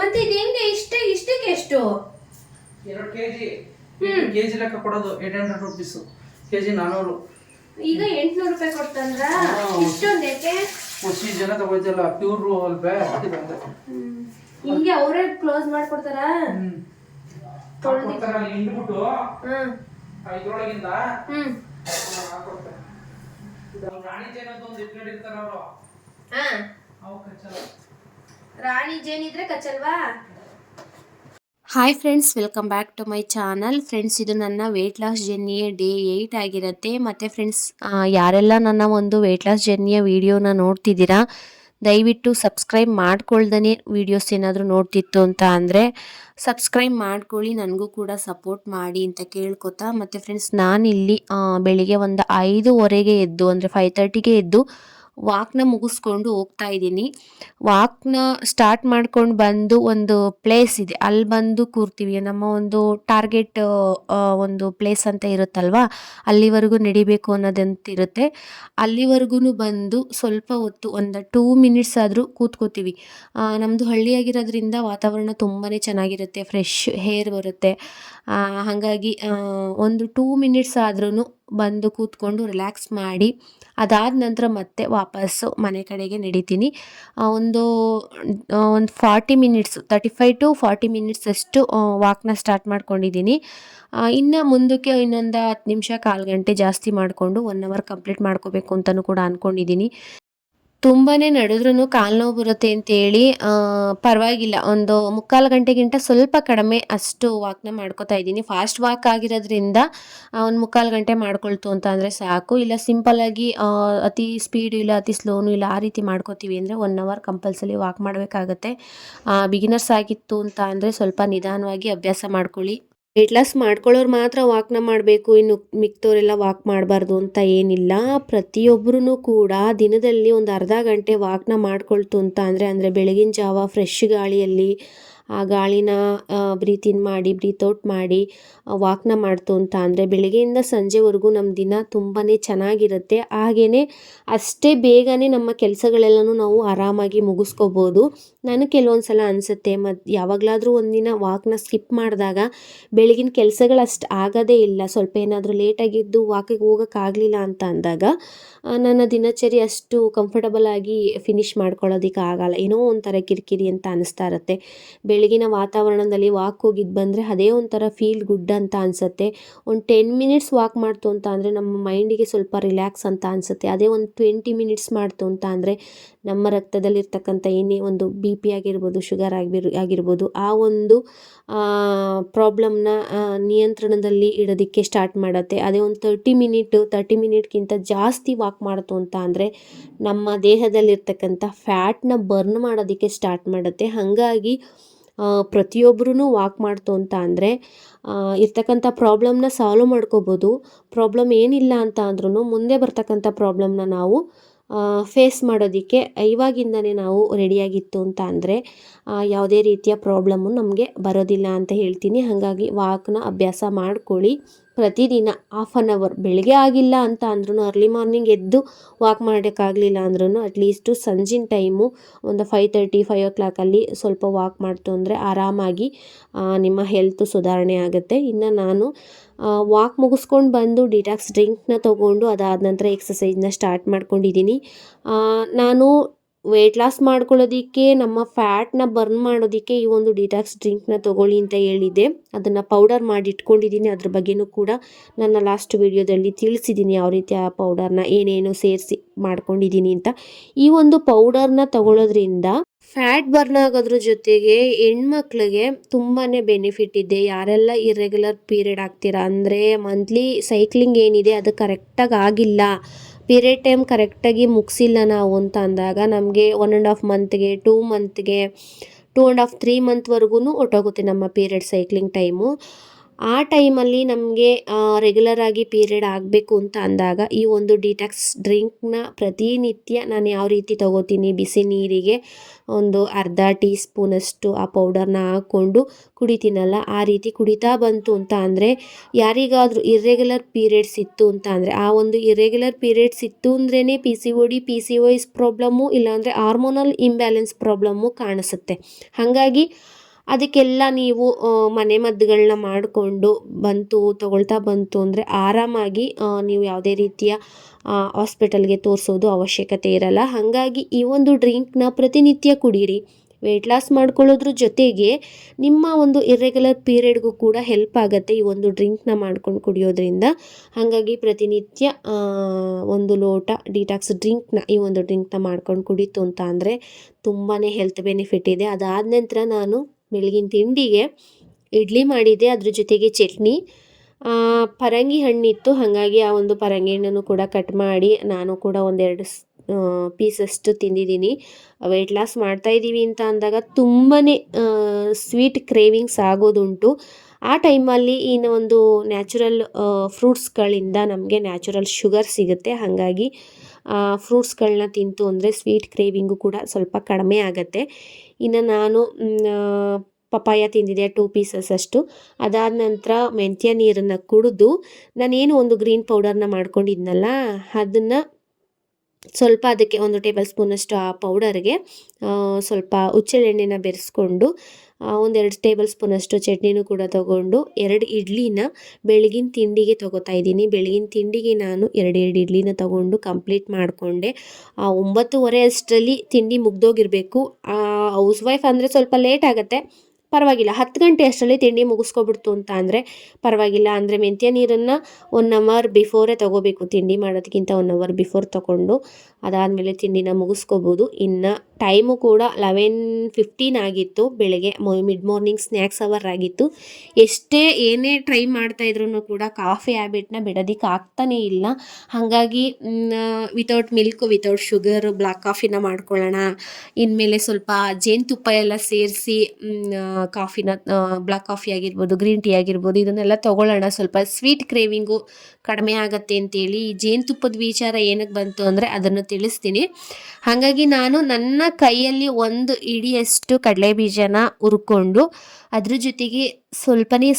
ಮತ್ತೆ ಇದು ಹೆಂಗೆ ಇಷ್ಟಕ್ಕೆ ಎಷ್ಟು? 2 ಕೆಜಿ ಕೆಜಿ ಲೆಕ್ಕ ಕೊಡೋದು 800 ರುಪೀಸ್, ಕೆಜಿ 400. ಈಗ 800 ರೂಪಾಯಿ ಕೊಡ್ತಂದ್ರ ಇಷ್ಟೊಂದು ಯಾಕೆ? ಖುಷಿ ಜನ ತಗೊಳ್ತಿಲ್ಲ, ಪ್ಯೂರ್ ಅಲ್ವೇ ಅದಕ್ಕೆ. ಹಿಂಗೆ ಅವರೇ ಕ್ಲೋಸ್ ಮಾಡ್ಕೊಡ್ತಾರ? ಕೊಡ್ತಾರ ಹಿಂಡ್ಬಿಟ್ಟು ಇದ್ರೊಳಗಿಂದ ಹಾಕೊಡ್ತಾರೆ. ರಾಣಿ ಜೇನ್ ಅಂತ ಒಂದು ಇಟ್ಕೊಂಡಿರ್ತಾರ ಅವರು. ಅವು ಕಚ್ಚಲ್ಲ. ರಾಣಿ ಜೇನ್ ಇದ್ರೆ ಕಚ್ಚಲ್ವಾ? Hi friends, welcome back to my channel. Friends, ಇದು ನನ್ನ ವೆಯ್ಟ್ ಲಾಸ್ ಜರ್ನಿಯ ಡೇ 8 ಆಗಿರುತ್ತೆ. ಮತ್ತು ಫ್ರೆಂಡ್ಸ್, ಯಾರೆಲ್ಲ ನನ್ನ ಒಂದು ವೆಯ್ಟ್ ಲಾಸ್ ಜರ್ನಿಯ ವಿಡಿಯೋನ ನೋಡ್ತಿದ್ದೀರಾ, ದಯವಿಟ್ಟು ಸಬ್ಸ್ಕ್ರೈಬ್ ಮಾಡ್ಕೊಳ್ದೇ ವೀಡಿಯೋಸ್ ಏನಾದರೂ ನೋಡ್ತಿತ್ತು ಅಂತ ಅಂದರೆ ಸಬ್ಸ್ಕ್ರೈಬ್ ಮಾಡ್ಕೊಳ್ಳಿ, ನನಗೂ ಕೂಡ ಸಪೋರ್ಟ್ ಮಾಡಿ ಅಂತ ಕೇಳ್ಕೊತಾ. ಮತ್ತು ಫ್ರೆಂಡ್ಸ್, ನಾನಿಲ್ಲಿ ಬೆಳಿಗ್ಗೆ ಒಂದು 5:15ಗೆ ಎದ್ದು, ಅಂದರೆ 5:30ಗೆ ಎದ್ದು ವಾಕ್ನ ಮುಗಿಸ್ಕೊಂಡು ಹೋಗ್ತಾ ಇದ್ದೀನಿ. ವಾಕ್ನ ಸ್ಟಾರ್ಟ್ ಮಾಡ್ಕೊಂಡು ಬಂದು ಒಂದು ಪ್ಲೇಸ್ ಇದೆ, ಅಲ್ಲಿ ಬಂದು ಕೂರ್ತೀವಿ. ನಮ್ಮ ಒಂದು ಟಾರ್ಗೆಟ್ ಒಂದು ಪ್ಲೇಸ್ ಅಂತ ಇರುತ್ತಲ್ವ, ಅಲ್ಲಿವರೆಗೂ ನಡಿಬೇಕು ಅನ್ನೋದಂತ ಇರುತ್ತೆ. ಅಲ್ಲಿವರೆಗೂ ಬಂದು ಸ್ವಲ್ಪ ಹೊತ್ತು ಒಂದು 2 ಮಿನಿಟ್ಸ್ ಆದರೂ ಕೂತ್ಕೋತೀವಿ. ನಮ್ಮದು ಹಳ್ಳಿಯಾಗಿರೋದ್ರಿಂದ ವಾತಾವರಣ ತುಂಬಾ ಚೆನ್ನಾಗಿರುತ್ತೆ, ಫ್ರೆಶ್ ಹೇರ್ ಬರುತ್ತೆ. ಹಾಗಾಗಿ ಒಂದು 2 ಮಿನಿಟ್ಸ್ ಆದ್ರೂ ಬಂದು ಕೂತ್ಕೊಂಡು ರಿಲ್ಯಾಕ್ಸ್ ಮಾಡಿ, ಅದಾದ ನಂತರ ಮತ್ತೆ ವಾಪಸ್ಸು ಮನೆ ಕಡೆಗೆ ನಡೀತೀನಿ. ಒಂದು 40 ಮಿನಿಟ್ಸು, 35 to 40 ಮಿನಿಟ್ಸ್ ಅಷ್ಟು ವಾಕ್ನ ಸ್ಟಾರ್ಟ್ ಮಾಡ್ಕೊಂಡಿದ್ದೀನಿ. ಇನ್ನು ಮುಂದಕ್ಕೆ ಇನ್ನೊಂದು 10 ನಿಮಿಷ, 1/4 ಗಂಟೆ ಜಾಸ್ತಿ ಮಾಡಿಕೊಂಡು 1 ಅವರ್ ಕಂಪ್ಲೀಟ್ ಮಾಡ್ಕೋಬೇಕು ಅಂತಲೂ ಕೂಡ ಅಂದ್ಕೊಂಡಿದ್ದೀನಿ. ತುಂಬಾ ನಡೆದ್ರೂ ಕಾಲು ನೋವು ಬರುತ್ತೆ ಅಂತೇಳಿ ಪರವಾಗಿಲ್ಲ, ಒಂದು 3/4 ಗಂಟೆಗಿಂತ ಸ್ವಲ್ಪ ಕಡಿಮೆ ಅಷ್ಟು ವಾಕ್ನ ಮಾಡ್ಕೋತಾ ಇದ್ದೀನಿ. ಫಾಸ್ಟ್ ವಾಕ್ ಆಗಿರೋದ್ರಿಂದ ಒಂದು 3/4 ಗಂಟೆ ಮಾಡ್ಕೊಳ್ತು ಅಂತ ಅಂದರೆ ಸಾಕು. ಇಲ್ಲ ಸಿಂಪಲ್ಲಾಗಿ ಅತಿ ಸ್ಪೀಡು ಇಲ್ಲ ಅತಿ ಸ್ಲೋನು ಇಲ್ಲ ಆ ರೀತಿ ಮಾಡ್ಕೋತೀವಿ ಅಂದರೆ 1 ಅವರ್ ಕಂಪಲ್ಸರಿ ವಾಕ್ ಮಾಡಬೇಕಾಗತ್ತೆ. ಬಿಗಿನರ್ಸ್ ಆಗಿತ್ತು ಅಂತ ಅಂದರೆ ಸ್ವಲ್ಪ ನಿಧಾನವಾಗಿ ಅಭ್ಯಾಸ ಮಾಡ್ಕೊಳ್ಳಿ. ವೆಯ್ಟ್ ಲಾಸ್ ಮಾಡ್ಕೊಳ್ಳೋರು ಮಾತ್ರ ವಾಕ್ನ ಮಾಡಬೇಕು, ಇನ್ನು ಮಿಕ್ತವರೆಲ್ಲ ವಾಕ್ ಮಾಡಬಾರ್ದು ಅಂತ ಏನಿಲ್ಲ. ಪ್ರತಿಯೊಬ್ಬರೂ ಕೂಡ ದಿನದಲ್ಲಿ ಒಂದು ಅರ್ಧ ಗಂಟೆ ವಾಕ್ನ ಮಾಡ್ಕೊಳ್ತು ಅಂತ ಅಂದರೆ ಬೆಳಗಿನ ಜಾವ ಫ್ರೆಶ್ ಗಾಳಿಯಲ್ಲಿ ಆ ಗಾಳಿನ ಬ್ರೀತ್ ಇನ್ ಮಾಡಿ ಬ್ರೀತ್ ಔಟ್ ಮಾಡಿ ವಾಕ್ನ ಮಾಡ್ತು ಅಂತ ಅಂದರೆ ಬೆಳಗ್ಗೆಯಿಂದ ಸಂಜೆವರೆಗೂ ನಮ್ಮ ದಿನ ತುಂಬಾ ಚೆನ್ನಾಗಿರುತ್ತೆ. ಹಾಗೆಯೇ ಅಷ್ಟೇ ಬೇಗನೆ ನಮ್ಮ ಕೆಲಸಗಳೆಲ್ಲನೂ ನಾವು ಆರಾಮಾಗಿ ಮುಗಿಸ್ಕೋಬೋದು. ನನಗೆ ಕೆಲವೊಂದು ಸಲ ಅನಿಸುತ್ತೆ, ಯಾವಾಗಲಾದರೂ ಒಂದಿನ ವಾಕ್ನ ಸ್ಕಿಪ್ ಮಾಡಿದಾಗ ಬೆಳಗಿನ ಕೆಲಸಗಳು ಅಷ್ಟು ಆಗೋದೇ ಇಲ್ಲ. ಸ್ವಲ್ಪ ಏನಾದರೂ ಲೇಟಾಗಿದ್ದು ವಾಕಿಗೆ ಹೋಗೋಕ್ಕಾಗಲಿಲ್ಲ ಅಂತ ಅಂದಾಗ ನನ್ನ ದಿನಚರಿ ಅಷ್ಟು ಕಂಫರ್ಟಬಲ್ ಆಗಿ ಫಿನಿಷ್ ಮಾಡ್ಕೊಳ್ಳೋದಕ್ಕೆ ಆಗಲ್ಲ, ಏನೋ ಒಂಥರ ಕಿರಿಕಿರಿ ಅಂತ ಅನಿಸ್ತಾ ಇರುತ್ತೆ. ಬೆಳಗಿನ ವಾತಾವರಣದಲ್ಲಿ ವಾಕ್ ಹೋಗಿದ್ದು ಬಂದರೆ ಅದೇ ಒಂಥರ ಫೀಲ್ ಗುಡ್ ಅಂತ ಅನಿಸುತ್ತೆ. ಒಂದು 10 ಮಿನಿಟ್ಸ್ ವಾಕ್ ಮಾಡ್ತು ಅಂತ ಅಂದರೆ ನಮ್ಮ ಮೈಂಡಿಗೆ ಸ್ವಲ್ಪ ರಿಲ್ಯಾಕ್ಸ್ ಅಂತ ಅನಿಸುತ್ತೆ. ಅದೇ ಒಂದು 20 ಮಿನಿಟ್ಸ್ ಮಾಡ್ತು ಅಂತ ಅಂದರೆ ನಮ್ಮ ರಕ್ತದಲ್ಲಿರ್ತಕ್ಕಂಥ ಏನೇ ಒಂದು BP ಆಗಿರ್ಬೋದು, ಶುಗರ್ ಆಗಿರ್ಬೋದು, ಆ ಒಂದು ಪ್ರಾಬ್ಲಮ್ನ ನಿಯಂತ್ರಣದಲ್ಲಿ ಇಡೋದಕ್ಕೆ ಸ್ಟಾರ್ಟ್ ಮಾಡುತ್ತೆ. ಅದೇ ಒಂದು 30 ಮಿನಿಟ್ಗಿಂತ ಜಾಸ್ತಿ ವಾಕ್ ಮಾಡ್ತು ಅಂತ ಅಂದರೆ ನಮ್ಮ ದೇಹದಲ್ಲಿರ್ತಕ್ಕಂಥ ಫ್ಯಾಟ್ನ ಬರ್ನ್ ಮಾಡೋದಕ್ಕೆ ಸ್ಟಾರ್ಟ್ ಮಾಡುತ್ತೆ. ಹಾಗಾಗಿ ಪ್ರತಿಯೊಬ್ಬರೂ ವಾಕ್ ಮಾಡ್ತು ಅಂತ ಅಂದರೆ ಇರ್ತಕ್ಕಂಥ ಪ್ರಾಬ್ಲಮ್ನ ಸಾಲ್ವ್ ಮಾಡ್ಕೋಬೋದು. ಪ್ರಾಬ್ಲಮ್ ಏನಿಲ್ಲ ಅಂತ ಅಂದ್ರೂ ಮುಂದೆ ಬರ್ತಕ್ಕಂಥ ಪ್ರಾಬ್ಲಮ್ನ ನಾವು ಫೇಸ್ ಮಾಡೋದಕ್ಕೆ ಇವಾಗಿಂದನೇ ನಾವು ರೆಡಿಯಾಗಿತ್ತು ಅಂತ ಅಂದರೆ ಯಾವುದೇ ರೀತಿಯ ಪ್ರಾಬ್ಲಮ್ಮು ನಮಗೆ ಬರೋದಿಲ್ಲ ಅಂತ ಹೇಳ್ತೀನಿ. ಹಾಗಾಗಿ ವಾಕ್ನ ಅಭ್ಯಾಸ ಮಾಡ್ಕೊಳ್ಳಿ. ಪ್ರತಿದಿನ 1/2 ಅವರ್, ಬೆಳಗ್ಗೆ ಆಗಿಲ್ಲ ಅಂತ ಅಂದ್ರೂ ಅರ್ಲಿ ಮಾರ್ನಿಂಗ್ ಎದ್ದು ವಾಕ್ ಮಾಡೋಕ್ಕಾಗಲಿಲ್ಲ ಅಂದ್ರೂ ಅಟ್ಲೀಸ್ಟು ಸಂಜಿನ ಟೈಮು ಒಂದು 5:30, 5 o'clock ಸ್ವಲ್ಪ ವಾಕ್ ಮಾಡ್ತು ಅಂದರೆ ಆರಾಮಾಗಿ ನಿಮ್ಮ ಹೆಲ್ತು ಸುಧಾರಣೆ ಆಗುತ್ತೆ. ಇನ್ನು ನಾನು ವಾಕ್ ಮುಗಿಸ್ಕೊಂಡು ಬಂದು ಡಿಟಾಕ್ಸ್ ಡ್ರಿಂಕ್ನ ತೊಗೊಂಡು ಅದಾದ ನಂತರ ಎಕ್ಸಸೈಸ್ನ ಸ್ಟಾರ್ಟ್ ಮಾಡ್ಕೊಂಡಿದ್ದೀನಿ. ನಾನು ವೆಯ್ಟ್ ಲಾಸ್ ಮಾಡ್ಕೊಳ್ಳೋದಕ್ಕೆ, ನಮ್ಮ ಫ್ಯಾಟ್ನ ಬರ್ನ್ ಮಾಡೋದಕ್ಕೆ ಈ ಒಂದು ಡಿಟಾಕ್ಸ್ ಡ್ರಿಂಕ್ನ ತೊಗೊಳ್ಳಿ ಅಂತ ಹೇಳಿದ್ದೆ. ಅದನ್ನು ಪೌಡರ್ ಮಾಡಿ ಇಟ್ಕೊಂಡಿದ್ದೀನಿ. ಅದ್ರ ಬಗ್ಗೆನೂ ಕೂಡ ನನ್ನ ಲಾಸ್ಟ್ ವಿಡಿಯೋದಲ್ಲಿ ತಿಳಿಸಿದ್ದೀನಿ, ಯಾವ ರೀತಿ ಆ ಪೌಡರ್ನ ಏನೇನು ಸೇರಿಸಿ ಮಾಡ್ಕೊಂಡಿದ್ದೀನಿ ಅಂತ. ಈ ಒಂದು ಪೌಡರ್ನ ತಗೊಳ್ಳೋದ್ರಿಂದ ಫ್ಯಾಟ್ ಬರ್ನ್ ಆಗೋದ್ರ ಜೊತೆಗೆ ಹೆಣ್ಮಕ್ಳಿಗೆ ತುಂಬಾ ಬೆನಿಫಿಟ್ ಇದೆ. ಯಾರೆಲ್ಲ ಇರ್ರೆಗ್ಯುಲರ್ ಪೀರಿಯಡ್ ಆಗ್ತೀರಾ ಅಂದರೆ ಮಂತ್ಲಿ ಸೈಕ್ಲಿಂಗ್ ಏನಿದೆ ಅದು ಕರೆಕ್ಟಾಗಿ ಆಗಿಲ್ಲ, ಪೀರಿಯಡ್ ಟೈಮ್ ಕರೆಕ್ಟಾಗಿ ಮುಗಿಸಿಲ್ಲ ನಾವು ಅಂತ ಅಂದಾಗ ನಮಗೆ 1.5 ಮಂತ್ಗೆ 2 ಮಂತ್ಗೆ 2.5 3 ಮಂತ್ವರೆಗೂ ಹೊರ್ಟೋಗುತ್ತೆ ನಮ್ಮ ಪೀರಿಯಡ್ ಸೈಕ್ಲಿಂಗ್ ಟೈಮು. ಆ ಟೈಮಲ್ಲಿ ನಮಗೆ ರೆಗ್ಯುಲರ್ ಆಗಿ ಪೀರಿಯಡ್ ಆಗಬೇಕು ಅಂತ ಅಂದಾಗ ಈ ಒಂದು ಡಿಟಾಕ್ಸ್ ಡ್ರಿಂಕ್ನ ಪ್ರತಿನಿತ್ಯ ನಾನು ಯಾವ ರೀತಿ ತಗೋತೀನಿ, ಬಿಸಿ ನೀರಿಗೆ ಒಂದು ಅರ್ಧ ಟೀ ಸ್ಪೂನಷ್ಟು ಆ ಪೌಡರ್ನ ಹಾಕ್ಕೊಂಡು ಕುಡಿತೀನಲ್ಲ, ಆ ರೀತಿ ಕುಡಿತಾ ಬಂತು ಅಂತ ಅಂದರೆ ಯಾರಿಗಾದರೂ ಇರ್ರೆಗ್ಯುಲರ್ ಪೀರಿಯಡ್ಸ್ ಇತ್ತು ಅಂತ ಅಂದರೆ, ಆ ಒಂದು ಇರ್ರೆಗ್ಯುಲರ್ ಪೀರಿಯಡ್ಸ್ ಇತ್ತು ಅಂದ್ರೇ PCOD PCOS ಪ್ರಾಬ್ಲಮ್ಮು, ಇಲ್ಲಾಂದರೆ ಹಾರ್ಮೋನಲ್ ಇಂಬ್ಯಾಲೆನ್ಸ್ ಪ್ರಾಬ್ಲಮ್ಮು ಕಾಣಿಸುತ್ತೆ. ಹಾಗಾಗಿ ಅದಕ್ಕೆಲ್ಲ ನೀವು ಮನೆಮದ್ದುಗಳನ್ನ ಮಾಡಿಕೊಂಡು ತಗೊಳ್ತಾ ಬಂತು ಅಂದರೆ ಆರಾಮಾಗಿ ನೀವು ಯಾವುದೇ ರೀತಿಯ ಹಾಸ್ಪಿಟಲ್ಗೆ ತೋರಿಸೋದು ಅವಶ್ಯಕತೆ ಇರಲ್ಲ. ಹಾಗಾಗಿ ಈ ಒಂದು ಡ್ರಿಂಕ್ನ ಪ್ರತಿನಿತ್ಯ ಕುಡೀರಿ. ವೆಯ್ಟ್ ಲಾಸ್ ಮಾಡ್ಕೊಳ್ಳೋದ್ರ ಜೊತೆಗೆ ನಿಮ್ಮ ಒಂದು ಇರ್ರೆಗ್ಯುಲರ್ ಪೀರಿಯಡ್ಗೂ ಕೂಡ ಹೆಲ್ಪ್ ಆಗುತ್ತೆ ಈ ಒಂದು ಡ್ರಿಂಕ್ನ ಮಾಡ್ಕೊಂಡು ಕುಡಿಯೋದ್ರಿಂದ. ಹಾಗಾಗಿ ಪ್ರತಿನಿತ್ಯ ಒಂದು ಲೋಟ ಡಿಟಾಕ್ಸ್ ಡ್ರಿಂಕ್ನ ಈ ಒಂದು ಡ್ರಿಂಕ್ನ ಮಾಡ್ಕೊಂಡು ಕುಡಿತು ಅಂತ ಅಂದರೆ ತುಂಬಾ ಹೆಲ್ತ್ ಬೆನಿಫಿಟ್ ಇದೆ. ಅದಾದ ನಂತರ ನಾನು ಬೆಳಗಿನ ತಿಂಡಿಗೆ ಇಡ್ಲಿ ಮಾಡಿದ್ದೆ, ಅದ್ರ ಜೊತೆಗೆ ಚಟ್ನಿ, ಪರಂಗಿ ಹಣ್ಣಿತ್ತು. ಹಾಗಾಗಿ ಆ ಒಂದು ಪರಂಗಿ ಹಣ್ಣನ್ನು ಕೂಡ ಕಟ್ ಮಾಡಿ ನಾನು ಕೂಡ ಒಂದೆರಡು ಪೀಸಷ್ಟು ತಿಂದಿದ್ದೀನಿ. ವೆಯ್ಟ್ ಲಾಸ್ ಮಾಡ್ತಾಯಿದ್ದೀವಿ ಅಂತ ಅಂದಾಗ ತುಂಬಾ ಸ್ವೀಟ್ ಕ್ರೇವಿಂಗ್ಸ್ ಆಗೋದುಂಟು. ಆ ಟೈಮಲ್ಲಿ ಇನ್ನು ಒಂದು ನ್ಯಾಚುರಲ್ ಫ್ರೂಟ್ಸ್ಗಳಿಂದ ನಮಗೆ ನ್ಯಾಚುರಲ್ ಶುಗರ್ ಸಿಗುತ್ತೆ. ಹಾಗಾಗಿ ಫ್ರೂಟ್ಸ್ಗಳನ್ನ ತಿಂತು ಅಂದರೆ ಸ್ವೀಟ್ ಕ್ರೇವಿಂಗು ಕೂಡ ಸ್ವಲ್ಪ ಕಡಿಮೆ ಆಗುತ್ತೆ. ಇನ್ನು ನಾನು ಪಪಾಯ ತಿಂದಿದ್ದೆ 2 ಪೀಸಸ್ ಅಷ್ಟು. ಅದಾದ ನಂತರ ಮೆಂತ್ಯ ನೀರನ್ನು ಕುಡಿದು ನಾನೇನು ಒಂದು ಗ್ರೀನ್ ಪೌಡರ್ನ ಮಾಡ್ಕೊಂಡಿದ್ನಲ್ಲ ಅದನ್ನು ಸ್ವಲ್ಪ ಅದಕ್ಕೆ 1 ಟೇಬಲ್ ಸ್ಪೂನಷ್ಟು ಆ ಪೌಡರ್ಗೆ ಸ್ವಲ್ಪ ಹುಚ್ಚೆಳ್ಳೆಣ್ಣೆನ ಬೆರೆಸ್ಕೊಂಡು 1-2 ಟೇಬಲ್ ಸ್ಪೂನಷ್ಟು ಚಟ್ನಿನೂ ಕೂಡ ತೊಗೊಂಡು 2 ಇಡ್ಲಿನ ಬೆಳಗಿನ ತಿಂಡಿಗೆ ತೊಗೋತಾ ಇದ್ದೀನಿ. ಬೆಳಗಿನ ತಿಂಡಿಗೆ ನಾನು 2 ಇಡ್ಲಿನ ತೊಗೊಂಡು ಕಂಪ್ಲೀಟ್ ಮಾಡಿಕೊಂಡೆ. 9:30 ಅಷ್ಟರಲ್ಲಿ ತಿಂಡಿ ಮುಗ್ದೋಗಿರಬೇಕು. ಹೌಸ್ ವೈಫ್ ಅಂದರೆ ಸ್ವಲ್ಪ ಲೇಟ್ ಆಗುತ್ತೆ, ಪರವಾಗಿಲ್ಲ. 10 ಗಂಟೆ ಅಷ್ಟರಲ್ಲಿ ತಿಂಡಿ ಮುಗಿಸ್ಕೊಬಿಡ್ತು ಅಂತ ಅಂದರೆ ಪರವಾಗಿಲ್ಲ. ಅಂದರೆ ಮೆಂತ್ಯ ನೀರನ್ನು 1 ಅವರ್ ಬಿಫೋರೇ ತೊಗೋಬೇಕು. ತಿಂಡಿ ಮಾಡೋದಕ್ಕಿಂತ 1 ಅವರ್ ಬಿಫೋರ್ ತೊಗೊಂಡು ಅದಾದಮೇಲೆ ತಿಂಡಿನ ಮುಗಿಸ್ಕೋಬೋದು. ಇನ್ನು ಟೈಮು ಕೂಡ 11:15 ಆಗಿತ್ತು. ಬೆಳಗ್ಗೆ ಮಿಡ್ ಮಾರ್ನಿಂಗ್ ಸ್ನ್ಯಾಕ್ಸ್ ಅವರ್ ಆಗಿತ್ತು. ಏನೇ ಟ್ರೈ ಮಾಡ್ತಾಯಿದ್ರು ಕೂಡ ಕಾಫಿ ಹ್ಯಾಬಿಟ್ನ ಬಿಡೋದಕ್ಕೆ ಆಗ್ತಾನೇ ಇಲ್ಲ. ಹಾಗಾಗಿ without milk, without sugar black ಕಾಫಿನ ಮಾಡ್ಕೊಳ್ಳೋಣ, ಇನ್ಮೇಲೆ ಸ್ವಲ್ಪ ಜೇನುತುಪ್ಪ ಎಲ್ಲ ಸೇರಿಸಿ ಕಾಫಿನ ಬ್ಲ್ಯಾಕ್ ಕಾಫಿ ಆಗಿರ್ಬೋದು, ಗ್ರೀನ್ ಟೀ ಆಗಿರ್ಬೋದು, ಇದನ್ನೆಲ್ಲ ತೊಗೊಳ್ಳೋಣ, ಸ್ವಲ್ಪ ಸ್ವೀಟ್ ಕ್ರೇವಿಂಗು ಕಡಿಮೆ ಆಗುತ್ತೆ ಅಂತೇಳಿ ಈ ಜೇನುತುಪ್ಪದ ವಿಚಾರ ಏನಕ್ಕೆ ಬಂತು ಅಂದರೆ ಅದನ್ನು ತಿಳಿಸ್ತೀನಿ. ಹಾಗಾಗಿ ನಾನು ನನ್ನ ಕೈಯಲ್ಲಿ 1 ಹಿಡಿಯಷ್ಟು ಕಡಲೆ ಬೀಜನ ಹುರ್ಕೊಂಡು ಅದ್ರ ಜೊತೆಗೆ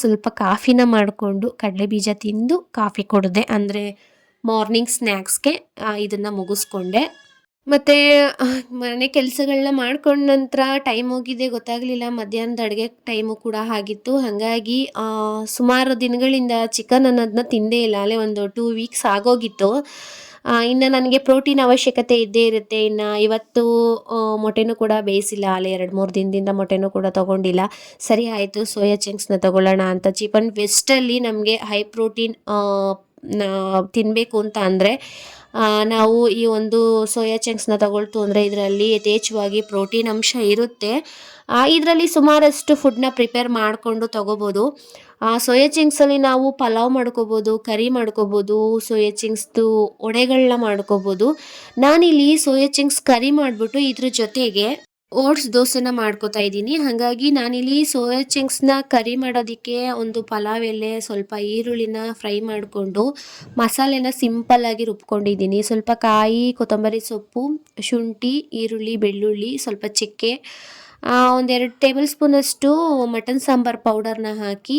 ಸ್ವಲ್ಪ ಕಾಫಿನ ಮಾಡಿಕೊಂಡು ಕಡಲೆ ಬೀಜ ತಿಂದು ಕಾಫಿ ಕುಡಿದೆ. ಅಂದರೆ ಮಾರ್ನಿಂಗ್ ಸ್ನ್ಯಾಕ್ಸ್ಗೆ ಇದನ್ನು ಮುಗಿಸ್ಕೊಂಡೆ. ಮತ್ತು ಮನೆ ಕೆಲಸಗಳನ್ನ ಮಾಡ್ಕೊಂಡ ನಂತರ ಟೈಮ್ ಹೋಗಿದ್ದೆ ಗೊತ್ತಾಗಲಿಲ್ಲ. ಮಧ್ಯಾಹ್ನದ ಅಡುಗೆ ಟೈಮು ಕೂಡ ಆಗಿತ್ತು. ಹಾಗಾಗಿ ಸುಮಾರು ದಿನಗಳಿಂದ ಚಿಕನ್ ಅನ್ನೋದನ್ನ ತಿಂದೇ ಇಲ್ಲ. ಅಲ್ಲೇ ಒಂದು 2 ವೀಕ್ಸ್ ಆಗೋಗಿತ್ತು. ಇನ್ನು ನನಗೆ ಪ್ರೋಟೀನ್ ಅವಶ್ಯಕತೆ ಇದ್ದೇ ಇರುತ್ತೆ. ಇನ್ನು ಇವತ್ತು ಮೊಟ್ಟೆನೂ ಕೂಡ ಬೇಯಿಸಿಲ್ಲ. ಅಲ್ಲೇ 2-3 ದಿನದಿಂದ ಮೊಟ್ಟೆನೂ ಕೂಡ ತೊಗೊಂಡಿಲ್ಲ. ಸರಿ ಆಯಿತು, ಸೋಯಾ ಚಂಕ್ಸ್ನ ತೊಗೊಳ್ಳೋಣ ಅಂತ. ಚೀಪ್ ಆ್ಯಂಡ್ ಬೆಸ್ಟಲ್ಲಿ ನಮಗೆ ಹೈ ಪ್ರೋಟೀನ್ ತಿನ್ನಬೇಕು ಅಂತ ಅಂದರೆ ನಾವು ಈ ಒಂದು ಸೋಯಾ ಚಂಕ್ಸ್ನ ತಗೊಳ್ತು ಅಂದರೆ ಇದರಲ್ಲಿ ಯಥೇಚ್ಛವಾಗಿ ಪ್ರೋಟೀನ್ ಅಂಶ ಇರುತ್ತೆ. ಇದರಲ್ಲಿ ಸುಮಾರಷ್ಟು ಫುಡ್ನ ಪ್ರಿಪೇರ್ ಮಾಡಿಕೊಂಡು ತೊಗೋಬೋದು. ಸೋಯಾ ಚಂಕ್ಸಲ್ಲಿ ನಾವು ಪಲಾವ್ ಮಾಡ್ಕೋಬೋದು, ಕರಿ ಮಾಡ್ಕೋಬೋದು, ಸೋಯಾ ಚಂಕ್ಸ್ದು ವಡೆಗಳನ್ನ ಮಾಡ್ಕೋಬೋದು. ನಾನಿಲ್ಲಿ ಸೋಯಾ ಚಂಕ್ಸ್ ಕರಿ ಮಾಡಿಬಿಟ್ಟು ಇದ್ರ ಜೊತೆಗೆ ಓಟ್ಸ್ ದೋಸೆನ ಮಾಡ್ಕೋತಾ ಇದ್ದೀನಿ. ಹಾಗಾಗಿ ನಾನಿಲ್ಲಿ ಸೋಯಾ ಚಂಕ್ಸ್ನ ಕರಿ ಮಾಡೋದಕ್ಕೆ ಒಂದು ಪಲಾವ್ ಎಲೆ, ಸ್ವಲ್ಪ ಈರುಳ್ಳಿನ ಫ್ರೈ ಮಾಡಿಕೊಂಡು ಮಸಾಲೆನ ಸಿಂಪಲ್ಲಾಗಿ ರುಬ್ಕೊಂಡಿದ್ದೀನಿ. ಸ್ವಲ್ಪ ಕಾಯಿ, ಕೊತ್ತಂಬರಿ ಸೊಪ್ಪು, ಶುಂಠಿ, ಈರುಳ್ಳಿ, ಬೆಳ್ಳುಳ್ಳಿ, ಸ್ವಲ್ಪ ಚಕ್ಕೆ, 1-2 ಟೇಬಲ್ ಸ್ಪೂನಷ್ಟು ಮಟನ್ ಸಾಂಬಾರು ಪೌಡರ್ನ ಹಾಕಿ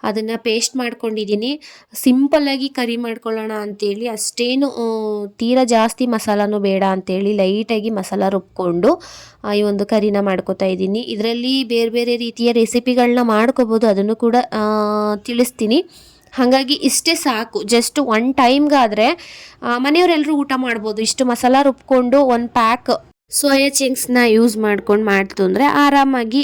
ಅದನ್ನು ಪೇಸ್ಟ್ ಮಾಡ್ಕೊಂಡಿದ್ದೀನಿ. ಸಿಂಪಲ್ಲಾಗಿ ಕರಿ ಮಾಡ್ಕೊಳ್ಳೋಣ ಅಂಥೇಳಿ, ಅಷ್ಟೇನು ತೀರಾ ಜಾಸ್ತಿ ಮಸಾಲನೂ ಬೇಡ ಅಂಥೇಳಿ ಲೈಟಾಗಿ ಮಸಾಲ ರುಬ್ಕೊಂಡು ಈ ಒಂದು ಕರಿನ ಮಾಡ್ಕೋತಾ ಇದ್ದೀನಿ. ಇದರಲ್ಲಿ ಬೇರೆ ಬೇರೆ ರೀತಿಯ ರೆಸಿಪಿಗಳನ್ನ ಮಾಡ್ಕೋಬೋದು, ಅದನ್ನು ಕೂಡ ತಿಳಿಸ್ತೀನಿ. ಹಾಗಾಗಿ ಇಷ್ಟೇ ಸಾಕು. ಜಸ್ಟ್ 1 ಟೈಮ್ಗಾದರೆ ಮನೆಯವರೆಲ್ಲರೂ ಊಟ ಮಾಡ್ಬೋದು. ಇಷ್ಟು ಮಸಾಲ ರುಬ್ಕೊಂಡು 1 ಪ್ಯಾಕ್ ಸೋಯಾ ಚಂಕ್ಸ್ನ ಯೂಸ್ ಮಾಡ್ಕೊಂಡು ಮಾಡ್ತು ಅಂದರೆ ಆರಾಮಾಗಿ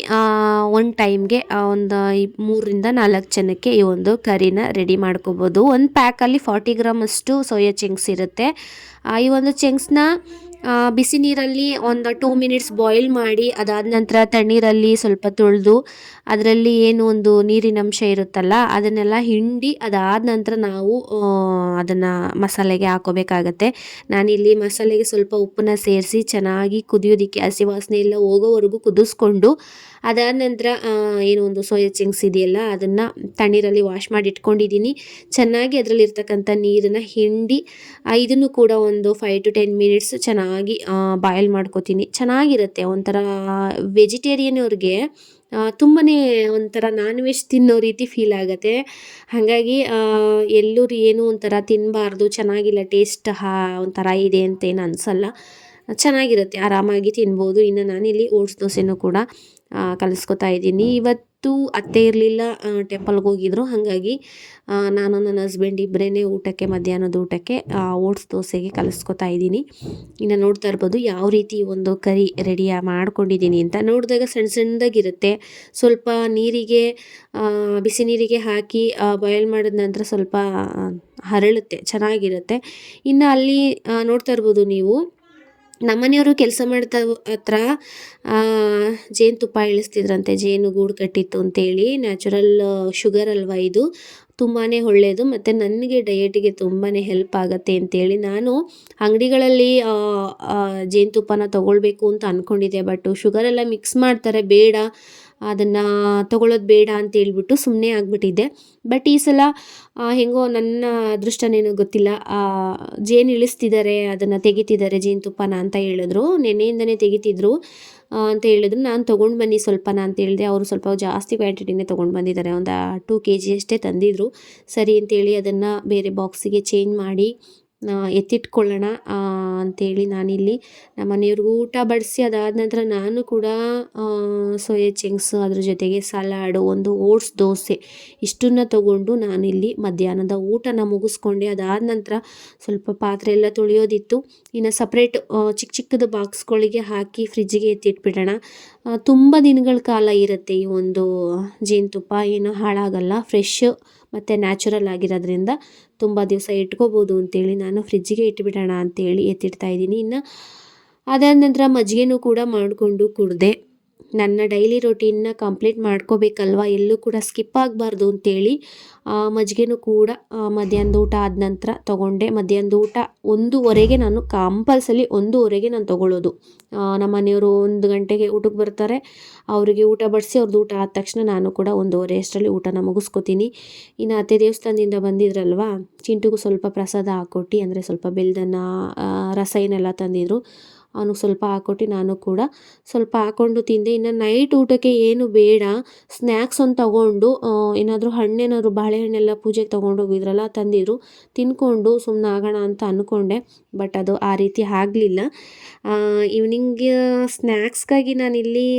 1 ಟೈಮ್ಗೆ ಒಂದು 3-4 ಜನಕ್ಕೆ ಈ ಒಂದು ಕರಿನ ರೆಡಿ ಮಾಡ್ಕೋಬೋದು. 1 ಪ್ಯಾಕಲ್ಲಿ 40 ಗ್ರಾಮ್ ಅಷ್ಟು ಸೋಯಾ ಚಂಕ್ಸ್ ಇರುತ್ತೆ. ಈ ಒಂದು ಚಂಕ್ಸ್ನ ಬಿಸಿ ನೀರಲ್ಲಿ ಒಂದು 2 ಮಿನಿಟ್ಸ್ ಬಾಯ್ಲ್ ಮಾಡಿ ಅದಾದ ನಂತರ ತಣ್ಣೀರಲ್ಲಿ ಸ್ವಲ್ಪ ತೊಳೆದು ಅದರಲ್ಲಿ ಏನು ಒಂದು ನೀರಿನ ಅಂಶ ಇರುತ್ತಲ್ಲ ಅದನ್ನೆಲ್ಲ ಹಿಂಡಿ ಅದಾದ ನಂತರ ನಾವು ಅದನ್ನು ಮಸಾಲೆಗೆ ಹಾಕೋಬೇಕಾಗತ್ತೆ. ನಾನಿಲ್ಲಿ ಮಸಾಲೆಗೆ ಸ್ವಲ್ಪ ಉಪ್ಪನ್ನ ಸೇರಿಸಿ ಚೆನ್ನಾಗಿ ಕುದಿಯೋದಕ್ಕೆ ಹಸಿ ವಾಸನೆ ಎಲ್ಲ ಹೋಗೋವರೆಗೂ ಕುದಿಸ್ಕೊಂಡು ಅದಾದ ನಂತರ ಏನು ಒಂದು ಸೋಯಾ ಚಂಕ್ಸ್ ಇದೆಯಲ್ಲ ಅದನ್ನು ತಣ್ಣೀರಲ್ಲಿ ವಾಶ್ ಮಾಡಿ ಇಟ್ಕೊಂಡಿದ್ದೀನಿ. ಚೆನ್ನಾಗಿ ಅದರಲ್ಲಿರ್ತಕ್ಕಂಥ ನೀರನ್ನು ಹಿಂಡಿ ಇದನ್ನು ಕೂಡ ಒಂದು 5 to 10 ಮಿನಿಟ್ಸ್ ಚೆನ್ನಾಗಿ ಬಾಯ್ಲ್ ಮಾಡ್ಕೋತೀನಿ. ಚೆನ್ನಾಗಿರುತ್ತೆ ಒಂಥರ ವೆಜಿಟೇರಿಯನ್ ಅವ್ರಿಗೆ ತುಂಬಾ ಒಂಥರ ನಾನ್ ವೆಜ್ ತಿನ್ನೋ ರೀತಿ ಫೀಲ್ ಆಗುತ್ತೆ. ಹಾಗಾಗಿ ಎಲ್ಲರೂ ಏನು ಒಂಥರ ತಿನ್ನಬಾರ್ದು ಚೆನ್ನಾಗಿಲ್ಲ ಟೇಸ್ಟ್ ಒಂಥರ ಇದೆ ಅಂತ ಏನು ಅನಿಸಲ್ಲ, ಚೆನ್ನಾಗಿರುತ್ತೆ, ಆರಾಮಾಗಿ ತಿನ್ಬೋದು. ಇನ್ನು ನಾನಿಲ್ಲಿ ಓಟ್ಸ್ ದೋಸೆನೂ ಕೂಡ ಕಲಿಸ್ಕೊತಾ ಇದ್ದೀನಿ. ಇವತ್ತು ಅತ್ತೆ ಇರಲಿಲ್ಲ, ಟೆಂಪಲ್ಗೆ ಹೋಗಿದ್ರು. ಹಾಗಾಗಿ ನಾನು ನನ್ನ ಹಸ್ಬೆಂಡ್ ಇಬ್ಬರೇ ಊಟಕ್ಕೆ ಮಧ್ಯಾಹ್ನದ ಊಟಕ್ಕೆ ಓಟ್ಸ್ ದೋಸೆಗೆ ಕಲಿಸ್ಕೊತಾ ಇದ್ದೀನಿ. ಇನ್ನು ನೋಡ್ತಾ ಇರ್ಬೋದು ಯಾವ ರೀತಿ ಒಂದು ಕರಿ ರೆಡಿ ಮಾಡ್ಕೊಂಡಿದ್ದೀನಿ ಅಂತ. ನೋಡಿದಾಗ ಸಣ್ಣ ಸಣ್ಣದಾಗಿರುತ್ತೆ. ಸ್ವಲ್ಪ ನೀರಿಗೆ ಬಿಸಿ ನೀರಿಗೆ ಹಾಕಿ ಬಾಯ್ಲ್ ಮಾಡಿದ ನಂತರ ಸ್ವಲ್ಪ ಹರಳುತ್ತೆ, ಚೆನ್ನಾಗಿರುತ್ತೆ. ಇನ್ನು ಅಲ್ಲಿ ನೋಡ್ತಾ ಇರ್ಬೋದು ನೀವು ನಮ್ಮನೆಯವರು ಕೆಲಸ ಮಾಡ್ತಾ ಹತ್ರ ಜೇನುತುಪ್ಪ ಇಳಿಸ್ತಿದ್ರಂತೆ. ಜೇನು ಗೂಡು ಕಟ್ಟಿತ್ತು ಅಂತೇಳಿ. ನ್ಯಾಚುರಲ್ ಶುಗರ್ ಅಲ್ವಾ ಇದು, ತುಂಬಾ ಒಳ್ಳೆಯದು ಮತ್ತು ನನಗೆ ಡಯಟಿಗೆ ತುಂಬಾ ಹೆಲ್ಪ್ ಆಗುತ್ತೆ ಅಂತೇಳಿ ನಾನು ಅಂಗಡಿಗಳಲ್ಲಿ ಜೇನುತುಪ್ಪನ ತೊಗೊಳ್ಬೇಕು ಅಂತ ಅಂದ್ಕೊಂಡಿದ್ದೆ. ಬಟ್ ಶುಗರೆಲ್ಲ ಮಿಕ್ಸ್ ಮಾಡ್ತಾರೆ, ಬೇಡ ಅದನ್ನು ತೊಗೊಳ್ಳೋದು ಬೇಡ ಅಂತ ಹೇಳ್ಬಿಟ್ಟು ಸುಮ್ಮನೆ ಆಗಿಬಿಟ್ಟಿದ್ದೆ. ಬಟ್ ಈ ಸಲ ಹೆಂಗೋ ನನ್ನ ಅದೃಷ್ಟನೇನೋ ಗೊತ್ತಿಲ್ಲ, ಜೇನು ಇಳಿಸ್ತಿದ್ದಾರೆ, ಅದನ್ನು ತೆಗಿತಿದ್ದಾರೆ ಜೇನುತುಪ್ಪನ ಅಂತ ಹೇಳಿದ್ರು. ನೆನ್ನೆಯಿಂದನೇ ತೆಗಿತಿದ್ರು ಅಂತ ಹೇಳಿದ್ರು. ನಾನು ತೊಗೊಂಡು ಬನ್ನಿ ಸ್ವಲ್ಪನ ಅಂತ ಹೇಳಿದೆ. ಅವರು ಸ್ವಲ್ಪ ಜಾಸ್ತಿ ಕ್ವಾಂಟಿಟಿನೇ ತೊಗೊಂಡು ಬಂದಿದ್ದಾರೆ, ಒಂದು 2 kg ಅಷ್ಟೇ ತಂದಿದ್ರು. ಸರಿ ಅಂತೇಳಿ ಅದನ್ನು ಬೇರೆ ಬಾಕ್ಸಿಗೆ ಚೇಂಜ್ ಮಾಡಿ ಎತ್ತಿಟ್ಕೊಳ್ಳೋಣ ಅಂಥೇಳಿ ನಾನಿಲ್ಲಿ ನಮ್ಮ ಮನೆಯವ್ರಿಗೂ ಊಟ ಬಡಿಸಿ ಅದಾದ ನಂತರ ನಾನು ಕೂಡ ಸೋಯಾ ಚಂಕ್ಸ್ ಅದ್ರ ಜೊತೆಗೆ ಸಲಾಡು, ಒಂದು ಓಟ್ಸ್ ದೋಸೆ ಇಷ್ಟನ್ನು ತೊಗೊಂಡು ನಾನಿಲ್ಲಿ ಮಧ್ಯಾಹ್ನದ ಊಟನ ಮುಗಿಸ್ಕೊಂಡೆ. ಅದಾದ ನಂತರ ಸ್ವಲ್ಪ ಪಾತ್ರೆ ಎಲ್ಲ ತೊಳೆಯೋದಿತ್ತು. ಇನ್ನು ಸಪ್ರೇಟ್ ಚಿಕ್ಕ ಚಿಕ್ಕದು ಬಾಕ್ಸ್ಗಳಿಗೆ ಹಾಕಿ ಫ್ರಿಜ್ಜಿಗೆ ಎತ್ತಿಟ್ಬಿಡೋಣ. ತುಂಬ ದಿನಗಳ ಕಾಲ ಇರುತ್ತೆ ಈ ಒಂದು ಜೇನುತುಪ್ಪ, ಏನು ಹಾಳಾಗಲ್ಲ, ಫ್ರೆಶ್ ಮತ್ತು ನ್ಯಾಚುರಲ್ ಆಗಿರೋದ್ರಿಂದ ತುಂಬ ದಿವಸ ಇಟ್ಕೋಬೋದು ಅಂತೇಳಿ ನಾನು ಫ್ರಿಜ್ಜಿಗೆ ಇಟ್ಬಿಡೋಣ ಅಂತೇಳಿ ಎತ್ತಿಡ್ತಾ ಇದ್ದೀನಿ. ಇನ್ನು ಅದಾದ ನಂತರ ಮಜ್ಜಿಗೆನೂ ಕೂಡ ಮಾಡಿಕೊಂಡು ಕುಡಿದೆ. ನನ್ನ ಡೈಲಿ ರೊಟೀನ್ನ ಕಂಪ್ಲೀಟ್ ಮಾಡ್ಕೋಬೇಕಲ್ವ, ಎಲ್ಲೂ ಕೂಡ ಸ್ಕಿಪ್ ಆಗಬಾರ್ದು ಅಂತೇಳಿ ಮಜ್ಜಿಗೆನೂ ಕೂಡ ಮಧ್ಯಾಹ್ನದ ಊಟ ಆದ ನಂತರ ತೊಗೊಂಡೆ. ಮಧ್ಯಾಹ್ನದ ಊಟ 1:15 ನಾನು ಕಂಪಲ್ಸರಿ 1:15 ನಾನು ತೊಗೊಳ್ಳೋದು. ನಮ್ಮ ಮನೆಯವರು 1 ಗಂಟೆಗೆ ಊಟಕ್ಕೆ ಬರ್ತಾರೆ, ಅವರಿಗೆ ಊಟ ಬಡಿಸಿ ಅವ್ರದ್ದು ಊಟ ಆದ ತಕ್ಷಣ ನಾನು ಕೂಡ 1:15 ಅಷ್ಟರಲ್ಲಿ ಊಟನ ಮುಗಿಸ್ಕೊತೀನಿ. ಇನ್ನು ಅತ್ತೆ ದೇವಸ್ಥಾನದಿಂದ ಬಂದಿದ್ರಲ್ವ, ಚಿಂಟುಗೂ ಸ್ವಲ್ಪ ಪ್ರಸಾದ ಹಾಕ್ಕೊಟ್ಟು, ಅಂದರೆ ಸ್ವಲ್ಪ ಬೆಲ್ಲದನ್ನ ರಸ ಏನೆಲ್ಲ ತಂದಿದ್ರು, ಅವನಿಗೆ ಸ್ವಲ್ಪ ಹಾಕ್ಕೊಟ್ಟು ನಾನು ಕೂಡ ಸ್ವಲ್ಪ ಹಾಕ್ಕೊಂಡು ತಿಂದೆ. ಇನ್ನು ನೈಟ್ ಊಟಕ್ಕೆ ಏನು ಬೇಡ, ಸ್ನ್ಯಾಕ್ಸ್ ಒಂದು ತೊಗೊಂಡು ಏನಾದರೂ ಹಣ್ಣೇನಾದ್ರು ಬಾಳೆಹಣ್ಣೆಲ್ಲ ಪೂಜೆಗೆ ತೊಗೊಂಡೋಗಿದ್ರಲ್ಲ ತಂದಿದ್ರು, ತಿನ್ಕೊಂಡು ಸುಮ್ಮನೆ ಆಗೋಣ ಅಂತ ಅಂದ್ಕೊಂಡೆ. ಬಟ್ ಅದು ಆ ರೀತಿ ಆಗಲಿಲ್ಲ. ಈವ್ನಿಂಗ್ ಸ್ನ್ಯಾಕ್ಸ್ಗಾಗಿ ನಾನಿಲ್ಲಿ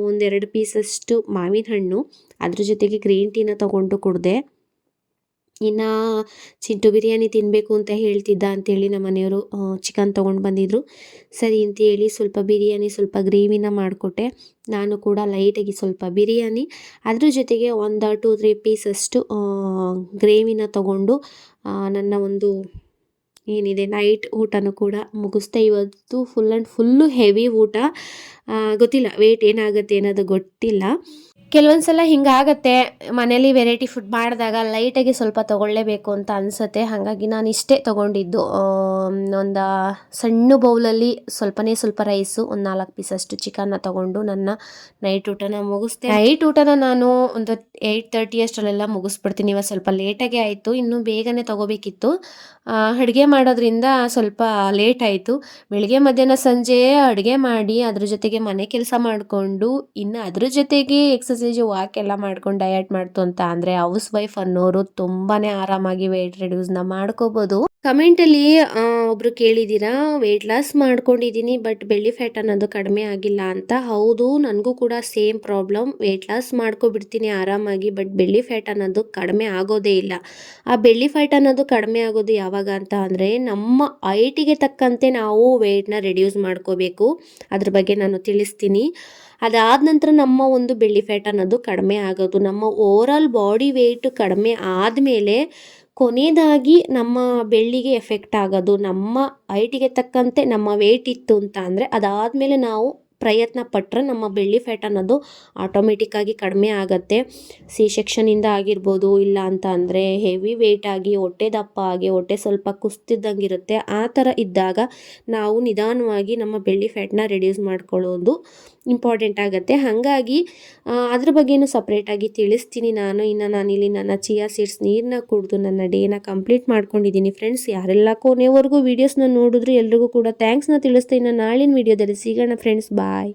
1-2 ಪೀಸಷ್ಟು ಮಾವಿನ ಹಣ್ಣು, ಅದ್ರ ಜೊತೆಗೆ ಗ್ರೀನ್ ಟೀನ ತೊಗೊಂಡು ಕುಡಿದೆ. ಇನ್ನು ಚಿಂಟು ಬಿರಿಯಾನಿ ತಿನ್ನಬೇಕು ಅಂತ ಹೇಳ್ತಿದ್ದ ಅಂತೇಳಿ ನಮ್ಮ ಮನೆಯವರು ಚಿಕನ್ ತೊಗೊಂಡು ಬಂದಿದ್ದರು. ಸರಿ ಅಂತೇಳಿ ಸ್ವಲ್ಪ ಬಿರಿಯಾನಿ ಸ್ವಲ್ಪ ಗ್ರೇವಿನ ಮಾಡಿಕೊಟ್ಟೆ. ನಾನು ಕೂಡ ಲೈಟಾಗಿ ಸ್ವಲ್ಪ ಬಿರಿಯಾನಿ, ಅದ್ರ ಜೊತೆಗೆ ಒಂದು 2-3 ಪೀಸಷ್ಟು ಗ್ರೇವಿನ ತೊಗೊಂಡು ನನ್ನ ಒಂದು ಏನಿದೆ ನೈಟ್ ಊಟನೂ ಕೂಡ ಮುಗಿಸ್ದೆ. ಇವತ್ತು ಫುಲ್ಲು ಹೆವಿ ಊಟ, ಗೊತ್ತಿಲ್ಲ ವೆಯ್ಟ್ ಏನಾಗುತ್ತೆ ಅನ್ನೋದು ಗೊತ್ತಿಲ್ಲ. ಕೆಲವೊಂದು ಸಲ ಹಿಂಗಾಗತ್ತೆ, ಮನೇಲಿ ವೆರೈಟಿ ಫುಡ್ ಮಾಡಿದಾಗ ಲೈಟಾಗಿ ಸ್ವಲ್ಪ ತೊಗೊಳ್ಳೇಬೇಕು ಅಂತ ಅನಿಸುತ್ತೆ. ಹಾಗಾಗಿ ನಾನು ಇಷ್ಟೇ ತೊಗೊಂಡಿದ್ದು, ಒಂದು ಸಣ್ಣ ಬೌಲಲ್ಲಿ ಸ್ವಲ್ಪ ರೈಸು, ಒಂದು 4 ಪೀಸಷ್ಟು ಚಿಕನ್ನ ತೊಗೊಂಡು ನನ್ನ ನೈಟ್ ಊಟನ ಮುಗಿಸ್ದೆ. ನೈಟ್ ಊಟನ ನಾನು ಒಂದು 8:30 ಅಷ್ಟರಲ್ಲೆಲ್ಲ ಮುಗಿಸ್ಬಿಡ್ತೀನಿ. ಇವತ್ತು ಸ್ವಲ್ಪ ಲೇಟಾಗೆ ಆಯಿತು, ಇನ್ನೂ ಬೇಗನೆ ತೊಗೋಬೇಕಿತ್ತು. ಅಡುಗೆ ಮಾಡೋದ್ರಿಂದ ಸ್ವಲ್ಪ ಲೇಟ್ ಆಯಿತು. ಬೆಳಿಗ್ಗೆ ಮಧ್ಯಾಹ್ನ ಸಂಜೆ ಅಡುಗೆ ಮಾಡಿ ಅದ್ರ ಜೊತೆಗೆ ಮನೆ ಕೆಲಸ ಮಾಡಿಕೊಂಡು ಇನ್ನು ಅದ್ರ ಜೊತೆಗೆ ಎಕ್ಸಸೈಜು ವಾಕ್ ಎಲ್ಲ ಮಾಡ್ಕೊಂಡು ಡಯಟ್ ಮಾಡ್ತು ಅಂತ ಅಂದರೆ ಹೌಸ್ ವೈಫ್ ಅನ್ನೋರು ತುಂಬಾ ಆರಾಮಾಗಿ ವೆಯ್ಟ್ ರೆಡ್ಯೂಸ್ನ ಮಾಡ್ಕೋಬೋದು. ಕಮೆಂಟಲ್ಲಿ ಒಬ್ಬರು ಕೇಳಿದ್ದೀರಾ ವೆಯ್ಟ್ ಲಾಸ್ ಮಾಡ್ಕೊಂಡಿದ್ದೀನಿ ಬಟ್ ಬೆಳ್ಳಿ ಫ್ಯಾಟ್ ಅನ್ನೋದು ಕಡಿಮೆ ಆಗಿಲ್ಲ ಅಂತ. ಹೌದು, ನನಗೂ ಕೂಡ ಸೇಮ್ ಪ್ರಾಬ್ಲಮ್. ವೆಯ್ಟ್ ಲಾಸ್ ಮಾಡ್ಕೊಬಿಡ್ತೀನಿ ಆರಾಮಾಗಿ, ಬಟ್ ಬೆಳ್ಳಿ ಫ್ಯಾಟ್ ಅನ್ನೋದು ಕಡಿಮೆ ಆಗೋದೇ ಇಲ್ಲ. ಆ ಬೆಳ್ಳಿ ಫ್ಯಾಟ್ ಅನ್ನೋದು ಕಡಿಮೆ ಆಗೋದು ಯಾವಾಗ ಅಂತ ಅಂದರೆ ನಮ್ಮ ಹೈಟಿಗೆ ತಕ್ಕಂತೆ ನಾವು ವೆಯ್ಟ್ನ ರೆಡ್ಯೂಸ್ ಮಾಡ್ಕೋಬೇಕು. ಅದ್ರ ಬಗ್ಗೆ ನಾನು ತಿಳಿಸ್ತೀನಿ. ಅದಾದ ನಂತರ ನಮ್ಮ ಒಂದು ಬೆಳ್ಳಿ ಫ್ಯಾಟ್ ಅನ್ನೋದು ಕಡಿಮೆ ಆಗೋದು. ನಮ್ಮ ಓವರಾಲ್ ಬಾಡಿ ವೆಯ್ಟ್ ಕಡಿಮೆ ಆದಮೇಲೆ ಕೊನೆಯದಾಗಿ ನಮ್ಮ ಬೆಳ್ಳಿಗೆ ಎಫೆಕ್ಟ್ ಆಗೋದು ನಮ್ಮ ಹೈಟಿಗೆ ತಕ್ಕಂತೆ ನಮ್ಮ ವೇಟ್ ಇತ್ತು ಅಂತ ಅಂದರೆ ಅದಾದಮೇಲೆ ನಾವು ಪ್ರಯತ್ನ ಪಟ್ಟರೆ ನಮ್ಮ ಬೆಳ್ಳಿ ಫ್ಯಾಟ್ ಅನ್ನೋದು ಆಟೋಮೆಟಿಕ್ಕಾಗಿ ಕಡಿಮೆ ಆಗುತ್ತೆ. ಸಿ ಸೆಕ್ಷನಿಂದ ಆಗಿರ್ಬೋದು, ಇಲ್ಲ ಅಂತ ಅಂದರೆ ಹೆವಿ ವೇಟ್ ಆಗಿ ಹೊಟ್ಟೆ ದಪ್ಪ ಆಗಿ ಹೊಟ್ಟೆ ಸ್ವಲ್ಪ ಕುಸ್ತಿದ್ದಂಗಿರುತ್ತೆ. ಆ ಥರ ಇದ್ದಾಗ ನಾವು ನಿಧಾನವಾಗಿ ನಮ್ಮ ಬೆಳ್ಳಿ ಫ್ಯಾಟ್ನ ರೆಡ್ಯೂಸ್ ಮಾಡ್ಕೊಳ್ಳೋದು ಇಂಪಾರ್ಟೆಂಟ್ ಆಗುತ್ತೆ. ಹಾಗಾಗಿ ಅದ್ರ ಬಗ್ಗೆನೂ ಸಪ್ರೇಟಾಗಿ ತಿಳಿಸ್ತೀನಿ ನಾನು. ಇನ್ನು ನಾನಿಲ್ಲಿ ನನ್ನ ಚಿಯಾ ಸೀಡ್ಸ್ ನೀರನ್ನ ಕುಡಿದು ನನ್ನ ಡೇನ ಕಂಪ್ಲೀಟ್ ಮಾಡ್ಕೊಂಡಿದ್ದೀನಿ ಫ್ರೆಂಡ್ಸ್. ಯಾರೆಲ್ಲ ಕೊನೆವರೆಗೂ ವೀಡಿಯೋಸ್ನ ನೋಡಿದ್ರು ಎಲ್ರಿಗೂ ಕೂಡ ಥ್ಯಾಂಕ್ಸ್ನ ತಿಳಿಸ್ತಾ ಇನ್ನು ನಾಳಿನ ವೀಡಿಯೋದಲ್ಲಿ ಸಿಗೋಣ ಫ್ರೆಂಡ್ಸ್. ಬಾಯ್.